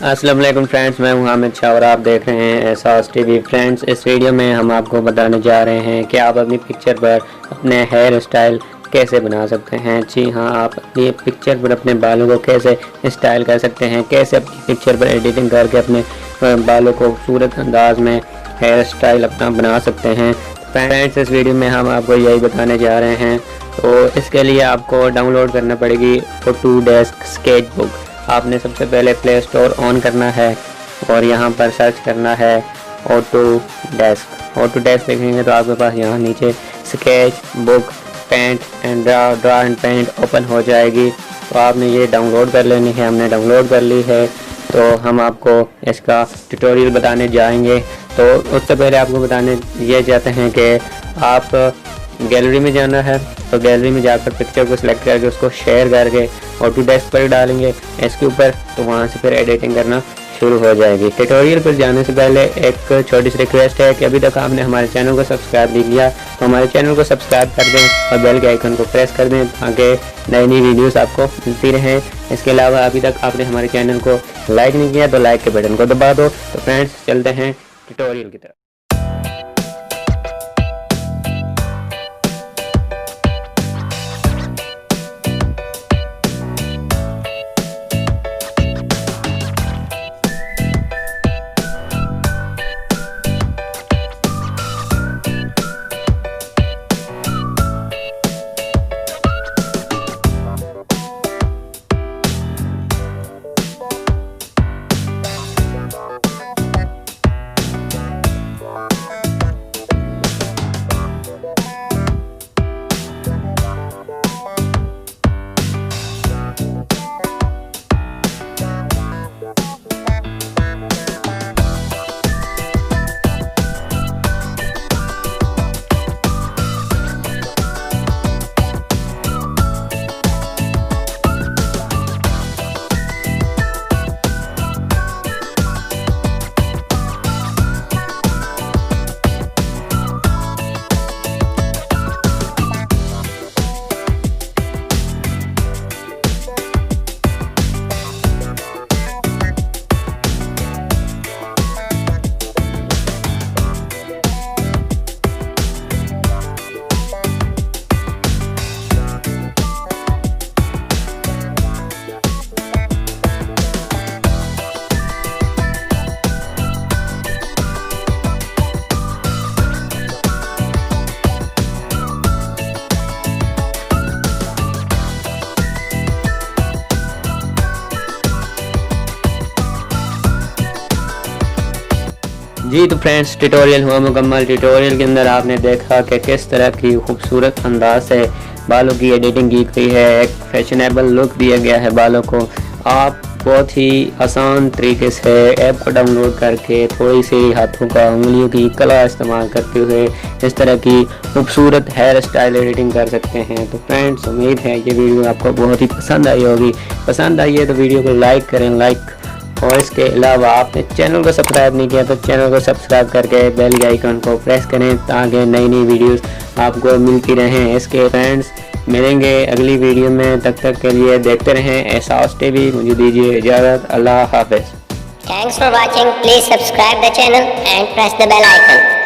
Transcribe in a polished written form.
अस्सलाम वालेकुम फ्रेंड्स, मैं हूं हामिद शाह और आप देख रहे हैं एहसास टीवी। फ्रेंड्स, इस वीडियो में हम आपको बताने जा रहे हैं कि आप अपनी पिक्चर पर अपने हेयर स्टाइल कैसे बना सकते हैं। जी हाँ, आप अपनी पिक्चर पर अपने बालों को कैसे स्टाइल कर सकते हैं, कैसे अपनी पिक्चर पर एडिटिंग करके अपने बालों को खूबसूरत अंदाज में हेयर स्टाइल अपना बना सकते हैं। फ्रेंड्स, इस वीडियो में हम आपको यही बताने जा रहे हैं। तो इसके लिए आपको डाउनलोड करना पड़ेगी ऑटोडेस्क स्केच बुक। आपने सबसे पहले प्ले स्टोर ऑन करना है और यहाँ पर सर्च करना है ऑटोडेस्क। ऑटोडेस्क देखेंगे तो आपके पास यहाँ नीचे sketch book paint and draw and paint open हो जाएगी। तो आपने ये डाउनलोड कर लेनी है। हमने डाउनलोड कर ली है, तो हम आपको इसका ट्यूटोरियल बताने जाएंगे। तो उससे पहले आपको बताने ये चाहते हैं कि आप गैलरी में जाना है, तो गैलरी में जाकर पिक्चर को सिलेक्ट करके उसको शेयर करके ऑटोडेस्क पर डालेंगे इसके ऊपर, तो वहाँ से फिर एडिटिंग करना शुरू हो जाएगी। ट्यूटोरियल पर जाने से पहले एक छोटी सी रिक्वेस्ट है कि अभी तक आपने हमारे चैनल को सब्सक्राइब नहीं किया तो हमारे चैनल को सब्सक्राइब कर दें और बेल के आइकन को प्रेस कर दें ताकि नई नई वीडियोस आपको मिलती रहें। इसके अलावा अभी तक आपने हमारे चैनल को लाइक नहीं किया तो लाइक के बटन को दबा दो। तो फ्रेंड्स, चलते हैं ट्यूटोरियल की तरफ। जी तो फ्रेंड्स, ट्यूटोरियल हुआ मुकम्मल। ट्यूटोरियल के अंदर आपने देखा कि किस तरह की खूबसूरत अंदाज से बालों की एडिटिंग की गई है, एक फैशनेबल लुक दिया गया है बालों को। आप बहुत ही आसान तरीके से ऐप को डाउनलोड करके थोड़ी सी हाथों का उंगलियों की कला इस्तेमाल करते हुए इस तरह की खूबसूरत हेयर स्टाइल एडिटिंग कर सकते हैं। तो फ्रेंड्स, उम्मीद है ये वीडियो आपको बहुत ही पसंद आई होगी। पसंद आई है तो वीडियो को लाइक करें, और इसके अलावा आपने चैनल को सब्सक्राइब नहीं किया तो चैनल को सब्सक्राइब करके बेल के आइकन को प्रेस करें ताकि नई नई वीडियोस आपको मिलती रहें। इसके फ्रेंड्स, मिलेंगे अगली वीडियो में, तब तक के लिए देखते रहें एहसास टीवी। मुझे दीजिए इजाज़त। अल्लाह हाफिज़। Thanks for watching. Please subscribe the channel and press the bell icon.